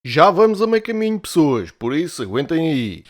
Já vamos a meio caminho, pessoas, por isso aguentem aí.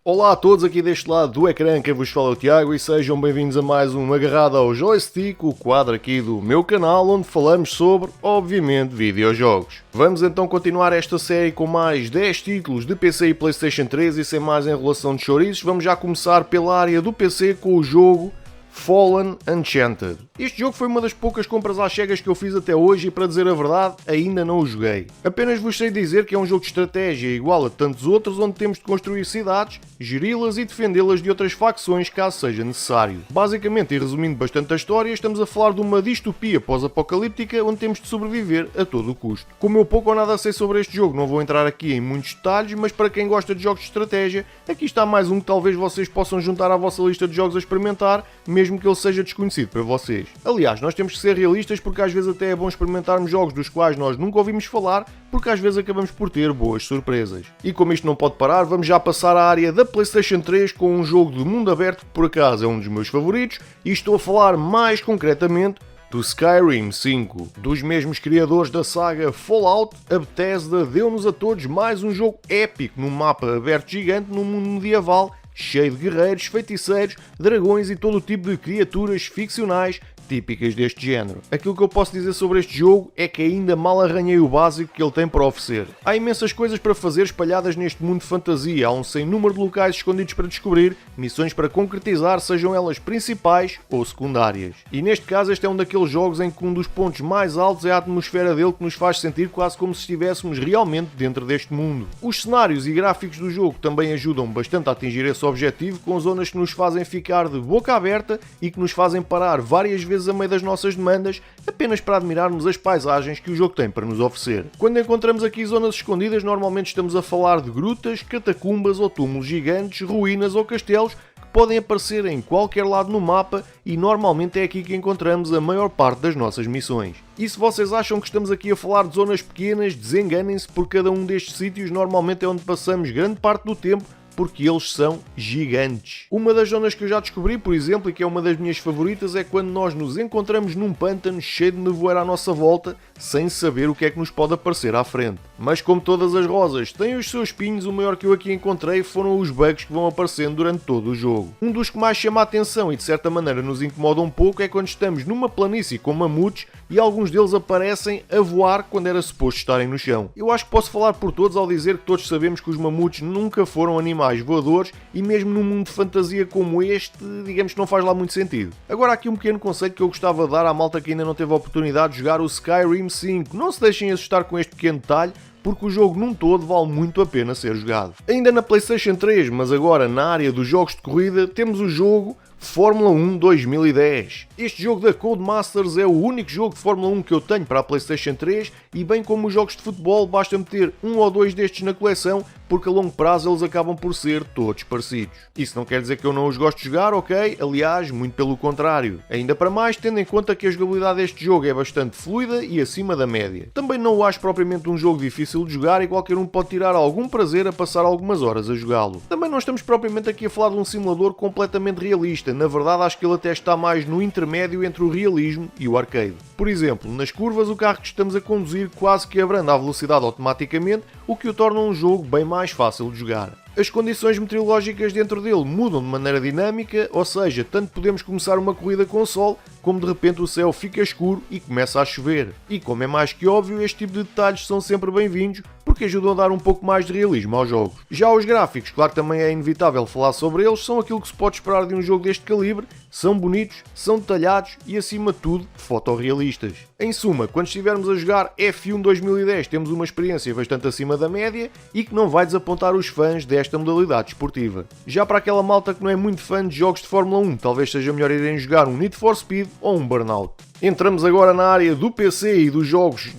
Olá a todos aqui deste lado do ecrã, quem vos fala é o Tiago e sejam bem-vindos a mais um Agarrado ao Joystick, o quadro aqui do meu canal onde falamos sobre, obviamente, videojogos. Vamos então continuar esta série com mais 10 títulos de PC e Playstation 3 e sem mais enrolação de chouriços, vamos já começar pela área do PC com o jogo Fallen Enchanted. Este jogo foi uma das poucas compras às cegas que eu fiz até hoje e, para dizer a verdade, ainda não o joguei. Apenas vos sei dizer que é um jogo de estratégia igual a tantos outros, onde temos de construir cidades, geri-las e defendê-las de outras facções caso seja necessário. Basicamente, e resumindo bastante a história, estamos a falar de uma distopia pós-apocalíptica onde temos de sobreviver a todo o custo. Como eu pouco ou nada sei sobre este jogo, não vou entrar aqui em muitos detalhes, mas para quem gosta de jogos de estratégia, aqui está mais um que talvez vocês possam juntar à vossa lista de jogos a experimentar, mesmo que ele seja desconhecido para vocês. Aliás, nós temos que ser realistas porque às vezes até é bom experimentarmos jogos dos quais nós nunca ouvimos falar, porque às vezes acabamos por ter boas surpresas. E como isto não pode parar, vamos já passar à área da PlayStation 3 com um jogo de mundo aberto que por acaso é um dos meus favoritos, e estou a falar mais concretamente do Skyrim 5. Dos mesmos criadores da saga Fallout, a Bethesda deu-nos a todos mais um jogo épico num mapa aberto gigante num mundo medieval cheio de guerreiros, feiticeiros, dragões e todo o tipo de criaturas ficcionais típicas deste género. Aquilo que eu posso dizer sobre este jogo é que ainda mal arranhei o básico que ele tem para oferecer. Há imensas coisas para fazer espalhadas neste mundo de fantasia, há um sem número de locais escondidos para descobrir, missões para concretizar, sejam elas principais ou secundárias. E neste caso este é um daqueles jogos em que um dos pontos mais altos é a atmosfera dele, que nos faz sentir quase como se estivéssemos realmente dentro deste mundo. Os cenários e gráficos do jogo também ajudam bastante a atingir esse objetivo, com zonas que nos fazem ficar de boca aberta e que nos fazem parar várias vezes a meio das nossas demandas, apenas para admirarmos as paisagens que o jogo tem para nos oferecer. Quando encontramos aqui zonas escondidas, normalmente estamos a falar de grutas, catacumbas ou túmulos gigantes, ruínas ou castelos que podem aparecer em qualquer lado no mapa, e normalmente é aqui que encontramos a maior parte das nossas missões. E se vocês acham que estamos aqui a falar de zonas pequenas, desenganem-se, porque cada um destes sítios normalmente é onde passamos grande parte do tempo, porque eles são gigantes. Uma das zonas que eu já descobri, por exemplo, e que é uma das minhas favoritas, é quando nós nos encontramos num pântano cheio de nevoeiro à nossa volta, sem saber o que é que nos pode aparecer à frente. Mas como todas as rosas têm os seus espinhos, o maior que eu aqui encontrei foram os bugs que vão aparecendo durante todo o jogo. Um dos que mais chama a atenção e de certa maneira nos incomoda um pouco é quando estamos numa planície com mamutes e alguns deles aparecem a voar quando era suposto estarem no chão. Eu acho que posso falar por todos ao dizer que todos sabemos que os mamutes nunca foram animais voadores, e mesmo num mundo de fantasia como este, digamos que não faz lá muito sentido. Agora há aqui um pequeno conselho que eu gostava de dar à malta que ainda não teve a oportunidade de jogar o Skyrim 5. Não se deixem assustar com este pequeno detalhe, porque o jogo num todo vale muito a pena ser jogado. Ainda na PlayStation 3, mas agora na área dos jogos de corrida, temos o jogo Fórmula 1 2010. Este jogo da Codemasters é o único jogo de Fórmula 1 que eu tenho para a PlayStation 3, e bem como os jogos de futebol, basta-me ter um ou dois destes na coleção, porque a longo prazo eles acabam por ser todos parecidos. Isso não quer dizer que eu não os gosto de jogar, ok? Aliás, muito pelo contrário. Ainda para mais, tendo em conta que a jogabilidade deste jogo é bastante fluida e acima da média. Também não o acho propriamente um jogo difícil de jogar, e qualquer um pode tirar algum prazer a passar algumas horas a jogá-lo. Também não estamos propriamente aqui a falar de um simulador completamente realista. Na verdade, acho que ele até está mais no intermédio entre o realismo e o arcade. Por exemplo, nas curvas o carro que estamos a conduzir quase que abranda a velocidade automaticamente, o que o torna um jogo bem mais fácil de jogar. As condições meteorológicas dentro dele mudam de maneira dinâmica, ou seja, tanto podemos começar uma corrida com sol, como de repente o céu fica escuro e começa a chover. E como é mais que óbvio, este tipo de detalhes são sempre bem-vindos, porque ajudam a dar um pouco mais de realismo aos jogos. Já os gráficos, claro que também é inevitável falar sobre eles, são aquilo que se pode esperar de um jogo deste calibre, são bonitos, são detalhados e, acima de tudo, fotorrealistas. Em suma, quando estivermos a jogar F1 2010, temos uma experiência bastante acima da média e que não vai desapontar os fãs desta modalidade esportiva. Já para aquela malta que não é muito fã de jogos de Fórmula 1, talvez seja melhor irem jogar um Need for Speed ou um Burnout. Entramos agora na área do PC e dos jogos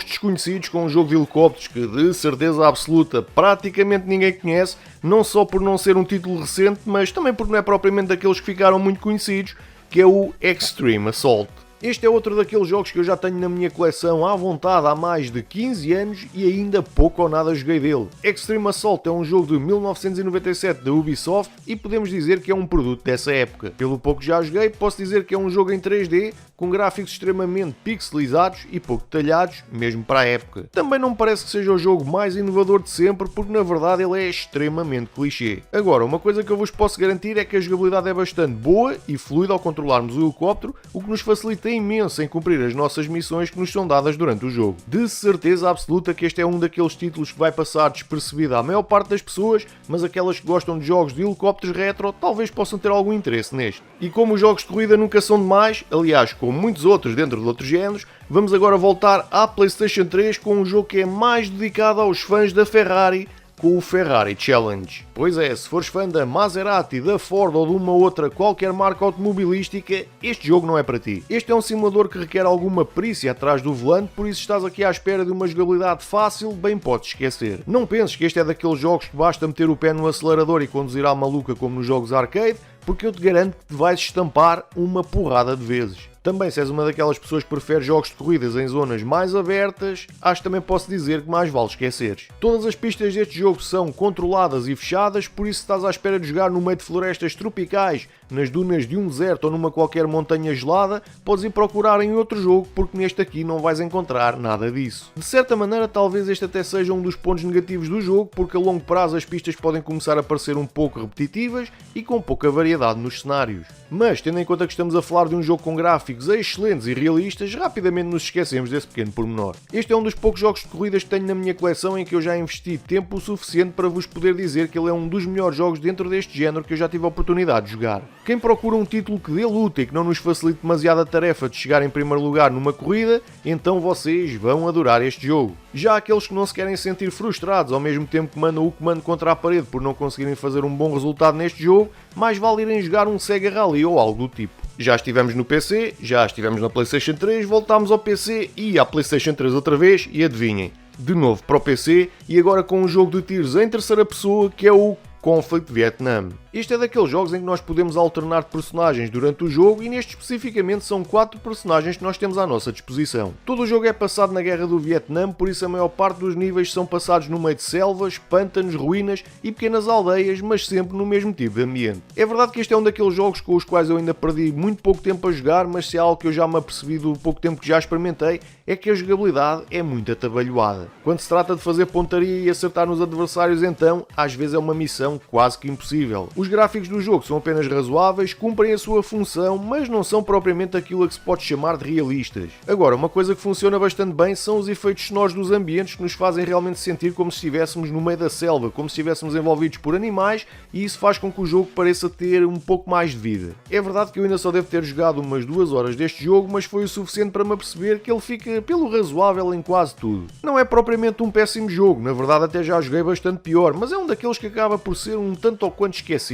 desconhecidos, com um jogo de helicópteros que, de certeza absoluta, praticamente ninguém conhece, não só por não ser um título recente, mas também porque não é propriamente daqueles que ficaram muito conhecidos, que é o Extreme Assault. Este é outro daqueles jogos que eu já tenho na minha coleção à vontade há mais de 15 anos e ainda pouco ou nada joguei dele. Extreme Assault é um jogo de 1997 da Ubisoft e podemos dizer que é um produto dessa época. Pelo pouco que já joguei, posso dizer que é um jogo em 3D, com gráficos extremamente pixelizados e pouco detalhados, mesmo para a época. Também não me parece que seja o jogo mais inovador de sempre, porque na verdade ele é extremamente clichê. Agora, uma coisa que eu vos posso garantir é que a jogabilidade é bastante boa e fluida ao controlarmos o helicóptero, o que nos facilita imenso em cumprir as nossas missões que nos são dadas durante o jogo. De certeza absoluta que este é um daqueles títulos que vai passar despercebido à maior parte das pessoas, mas aquelas que gostam de jogos de helicópteros retro talvez possam ter algum interesse neste. E como os jogos de corrida nunca são demais, aliás, como muitos outros dentro de outros géneros, vamos agora voltar à PlayStation 3 com um jogo que é mais dedicado aos fãs da Ferrari, com o Ferrari Challenge. Pois é, se fores fã da Maserati, da Ford ou de uma outra qualquer marca automobilística, este jogo não é para ti. Este é um simulador que requer alguma perícia atrás do volante, por isso estás aqui à espera de uma jogabilidade fácil, bem podes esquecer. Não penses que este é daqueles jogos que basta meter o pé no acelerador e conduzir à maluca como nos jogos arcade, porque eu te garanto que te vais estampar uma porrada de vezes. Também, se és uma daquelas pessoas que prefere jogos de corridas em zonas mais abertas, acho que também posso dizer que mais vale esqueceres. Todas as pistas deste jogo são controladas e fechadas, por isso se estás à espera de jogar no meio de florestas tropicais, nas dunas de um deserto ou numa qualquer montanha gelada, podes ir procurar em outro jogo, porque neste aqui não vais encontrar nada disso. De certa maneira, talvez este até seja um dos pontos negativos do jogo, porque a longo prazo as pistas podem começar a parecer um pouco repetitivas e com pouca variedade nos cenários. Mas, tendo em conta que estamos a falar de um jogo com gráficos excelentes e realistas, rapidamente nos esquecemos desse pequeno pormenor. Este é um dos poucos jogos de corridas que tenho na minha coleção em que eu já investi tempo o suficiente para vos poder dizer que ele é um dos melhores jogos dentro deste género que eu já tive a oportunidade de jogar. Quem procura um título que dê luta e que não nos facilite demasiado a tarefa de chegar em primeiro lugar numa corrida, então vocês vão adorar este jogo. Já aqueles que não se querem sentir frustrados ao mesmo tempo que mandam o comando contra a parede por não conseguirem fazer um bom resultado neste jogo, mais vale irem jogar um Sega Rally ou algo do tipo. Já estivemos no PC, já estivemos na PlayStation 3, voltámos ao PC e à PlayStation 3 outra vez e adivinhem, de novo para o PC e agora com um jogo de tiros em terceira pessoa que é o Conflict Vietnam. Este é daqueles jogos em que nós podemos alternar personagens durante o jogo e neste especificamente são 4 personagens que nós temos à nossa disposição. Todo o jogo é passado na Guerra do Vietnã, por isso a maior parte dos níveis são passados no meio de selvas, pântanos, ruínas e pequenas aldeias, mas sempre no mesmo tipo de ambiente. É verdade que este é um daqueles jogos com os quais eu ainda perdi muito pouco tempo a jogar, mas se há algo que eu já me apercebi do pouco tempo que já experimentei, é que a jogabilidade é muito atabalhoada. Quando se trata de fazer pontaria e acertar nos adversários então, às vezes é uma missão quase que impossível. Os gráficos do jogo são apenas razoáveis, cumprem a sua função, mas não são propriamente aquilo a que se pode chamar de realistas. Agora, uma coisa que funciona bastante bem são os efeitos sonoros dos ambientes que nos fazem realmente sentir como se estivéssemos no meio da selva, como se estivéssemos envolvidos por animais e isso faz com que o jogo pareça ter um pouco mais de vida. É verdade que eu ainda só devo ter jogado umas 2 horas deste jogo, mas foi o suficiente para me aperceber que ele fica pelo razoável em quase tudo. Não é propriamente um péssimo jogo, na verdade até já joguei bastante pior, mas é um daqueles que acaba por ser um tanto ou quanto esquecível.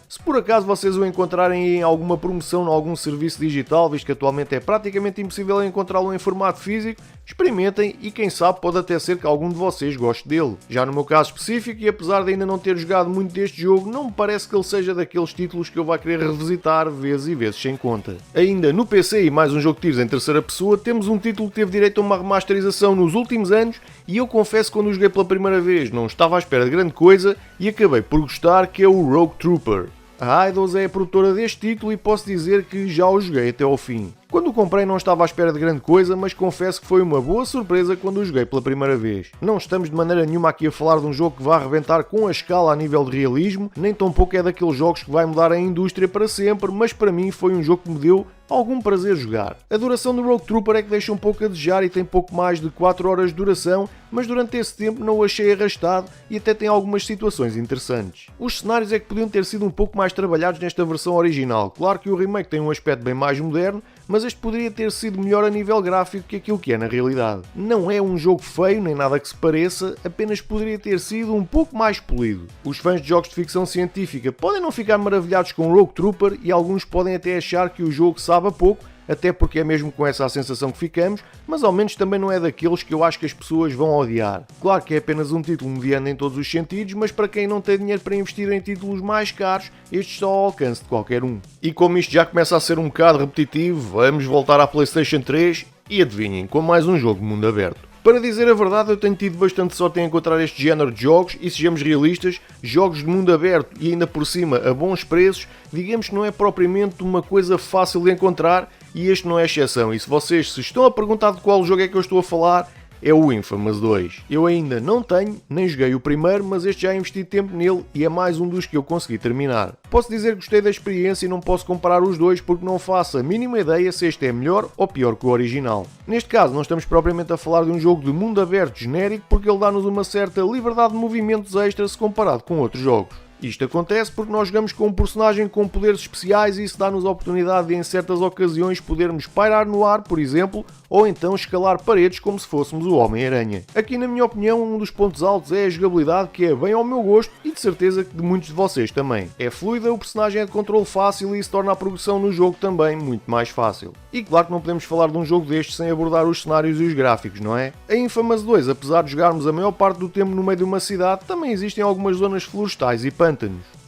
Se por acaso vocês o encontrarem em alguma promoção em algum serviço digital, visto que atualmente é praticamente impossível encontrá-lo em formato físico, experimentem e quem sabe pode até ser que algum de vocês goste dele. Já no meu caso específico, e apesar de ainda não ter jogado muito deste jogo, não me parece que ele seja daqueles títulos que eu vá querer revisitar vezes e vezes sem conta. Ainda no PC e mais um jogo de tiros em terceira pessoa, temos um título que teve direito a uma remasterização nos últimos anos e eu confesso que quando o joguei pela primeira vez não estava à espera de grande coisa e acabei por gostar, que é o Rogue Trooper. A Eidos é a produtora deste título e posso dizer que já o joguei até ao fim. Quando o comprei não estava à espera de grande coisa, mas confesso que foi uma boa surpresa quando o joguei pela primeira vez. Não estamos de maneira nenhuma aqui a falar de um jogo que vai arrebentar com a escala a nível de realismo, nem tampouco é daqueles jogos que vai mudar a indústria para sempre, mas para mim foi um jogo que me deu algum prazer jogar. A duração do Rogue Trooper é que deixa um pouco a desejar e tem pouco mais de 4 horas de duração, mas durante esse tempo não o achei arrastado e até tem algumas situações interessantes. Os cenários é que podiam ter sido um pouco mais trabalhados nesta versão original. Claro que o remake tem um aspecto bem mais moderno, mas este poderia ter sido melhor a nível gráfico que aquilo que é na realidade. Não é um jogo feio, nem nada que se pareça, apenas poderia ter sido um pouco mais polido. Os fãs de jogos de ficção científica podem não ficar maravilhados com Rogue Trooper e alguns podem até achar que o jogo sabe a pouco, até porque é mesmo com essa a sensação que ficamos, mas ao menos também não é daqueles que eu acho que as pessoas vão odiar. Claro que é apenas um título mediano em todos os sentidos, mas para quem não tem dinheiro para investir em títulos mais caros, este está ao alcance de qualquer um. E como isto já começa a ser um bocado repetitivo, vamos voltar à PlayStation 3 e adivinhem, com mais um jogo de mundo aberto. Para dizer a verdade, eu tenho tido bastante sorte em encontrar este género de jogos e, sejamos realistas, jogos de mundo aberto e ainda por cima a bons preços, digamos que não é propriamente uma coisa fácil de encontrar e este não é exceção. E se vocês se estão a perguntar de qual jogo é que eu estou a falar, é o Infamous 2. Eu ainda não tenho, nem joguei o primeiro, mas este já investi tempo nele e é mais um dos que eu consegui terminar. Posso dizer que gostei da experiência e não posso comparar os dois porque não faço a mínima ideia se este é melhor ou pior que o original. Neste caso não estamos propriamente a falar de um jogo de mundo aberto genérico porque ele dá-nos uma certa liberdade de movimentos extra se comparado com outros jogos. Isto acontece porque nós jogamos com um personagem com poderes especiais e isso dá-nos a oportunidade de em certas ocasiões podermos pairar no ar, por exemplo, ou então escalar paredes como se fôssemos o Homem-Aranha. Aqui na minha opinião um dos pontos altos é a jogabilidade que é bem ao meu gosto e de certeza que de muitos de vocês também. É fluida, o personagem é de controle fácil e isso torna a progressão no jogo também muito mais fácil. E claro que não podemos falar de um jogo destes sem abordar os cenários e os gráficos, não é? A Infamous 2, apesar de jogarmos a maior parte do tempo no meio de uma cidade, também existem algumas zonas florestais e pântanos.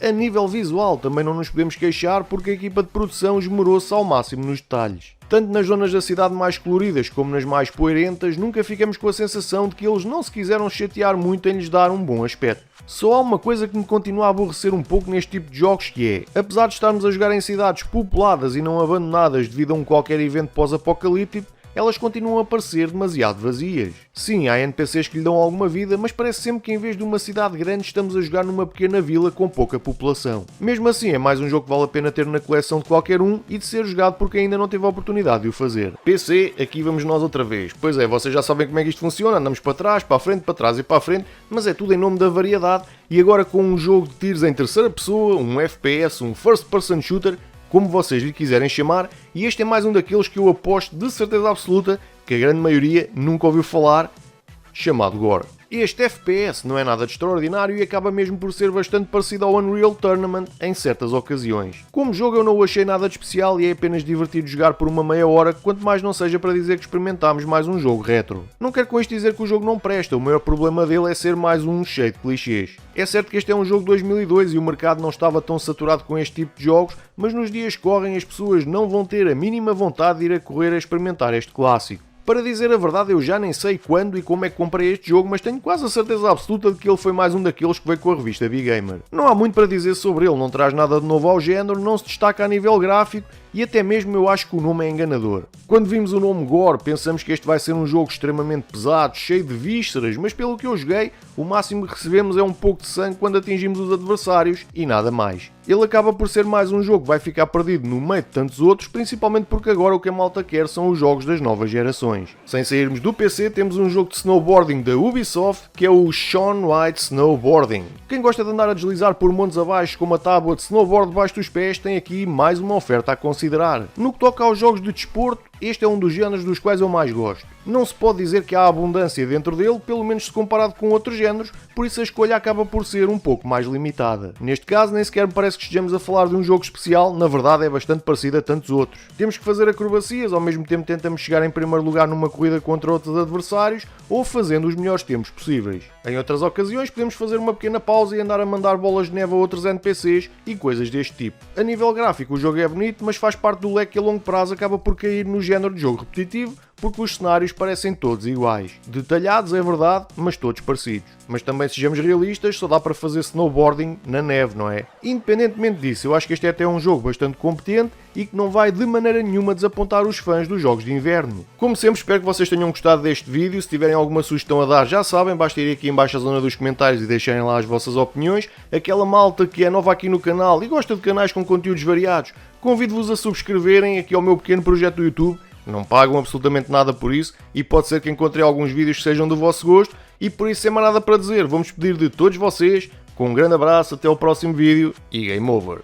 A nível visual também não nos podemos queixar porque a equipa de produção esmerou-se ao máximo nos detalhes. Tanto nas zonas da cidade mais coloridas como nas mais poeirentas, nunca ficamos com a sensação de que eles não se quiseram chatear muito em lhes dar um bom aspecto. Só há uma coisa que me continua a aborrecer um pouco neste tipo de jogos que é, apesar de estarmos a jogar em cidades populadas e não abandonadas devido a um qualquer evento pós-apocalíptico, elas continuam a parecer demasiado vazias. Sim, há NPCs que lhe dão alguma vida, mas parece sempre que em vez de uma cidade grande estamos a jogar numa pequena vila com pouca população. Mesmo assim, é mais um jogo que vale a pena ter na coleção de qualquer um e de ser jogado porque ainda não teve a oportunidade de o fazer. PC, aqui vamos nós outra vez. Pois é, vocês já sabem como é que isto funciona, andamos para trás, para a frente, para trás e para a frente, mas é tudo em nome da variedade e agora com um jogo de tiros em terceira pessoa, um FPS, um first person shooter, como vocês lhe quiserem chamar, e este é mais um daqueles que eu aposto de certeza absoluta que a grande maioria nunca ouviu falar, chamado Gore. Este FPS não é nada de extraordinário e acaba mesmo por ser bastante parecido ao Unreal Tournament em certas ocasiões. Como jogo eu não o achei nada de especial e é apenas divertido jogar por uma meia hora, quanto mais não seja para dizer que experimentámos mais um jogo retro. Não quero com isto dizer que o jogo não presta, o maior problema dele é ser mais um cheio de clichês. É certo que este é um jogo de 2002 e o mercado não estava tão saturado com este tipo de jogos, mas nos dias que correm as pessoas não vão ter a mínima vontade de ir a correr a experimentar este clássico. Para dizer a verdade, eu já nem sei quando e como é que comprei este jogo, mas tenho quase a certeza absoluta de que ele foi mais um daqueles que veio com a revista Big Gamer. Não há muito para dizer sobre ele, não traz nada de novo ao género, não se destaca a nível gráfico e até mesmo eu acho que o nome é enganador. Quando vimos o nome Gore, pensamos que este vai ser um jogo extremamente pesado, cheio de vísceras, mas pelo que eu joguei, o máximo que recebemos é um pouco de sangue quando atingimos os adversários e nada mais. Ele acaba por ser mais um jogo que vai ficar perdido no meio de tantos outros, principalmente porque agora o que a malta quer são os jogos das novas gerações. Sem sairmos do PC, temos um jogo de snowboarding da Ubisoft, que é o Shaun White Snowboarding. Quem gosta de andar a deslizar por montes abaixo com uma tábua de snowboard debaixo dos pés, tem aqui mais uma oferta a considerar. No que toca aos jogos de desporto, este é um dos géneros dos quais eu mais gosto. Não se pode dizer que há abundância dentro dele, pelo menos se comparado com outros géneros, por isso a escolha acaba por ser um pouco mais limitada. Neste caso, nem sequer me parece que estejamos a falar de um jogo especial, na verdade é bastante parecido a tantos outros. Temos que fazer acrobacias, ao mesmo tempo tentamos chegar em primeiro lugar numa corrida contra outros adversários, ou fazendo os melhores tempos possíveis. Em outras ocasiões podemos fazer uma pequena pausa e andar a mandar bolas de neve a outros NPCs e coisas deste tipo. A nível gráfico o jogo é bonito, mas faz parte do leque que a longo prazo acaba por cair no género de jogo repetitivo, porque os cenários parecem todos iguais. Detalhados, é verdade, mas todos parecidos. Mas também sejamos realistas, só dá para fazer snowboarding na neve, não é? Independentemente disso, eu acho que este é até um jogo bastante competente e que não vai de maneira nenhuma desapontar os fãs dos jogos de inverno. Como sempre, espero que vocês tenham gostado deste vídeo. Se tiverem alguma sugestão a dar, já sabem, basta ir aqui em baixo à zona dos comentários e deixarem lá as vossas opiniões. Aquela malta que é nova aqui no canal e gosta de canais com conteúdos variados, convido-vos a subscreverem aqui ao meu pequeno projeto do YouTube. Não pagam absolutamente nada por isso e pode ser que encontrem alguns vídeos que sejam do vosso gosto e por isso sem mais nada para dizer, vamos pedir de todos vocês, com um grande abraço, até ao próximo vídeo e game over.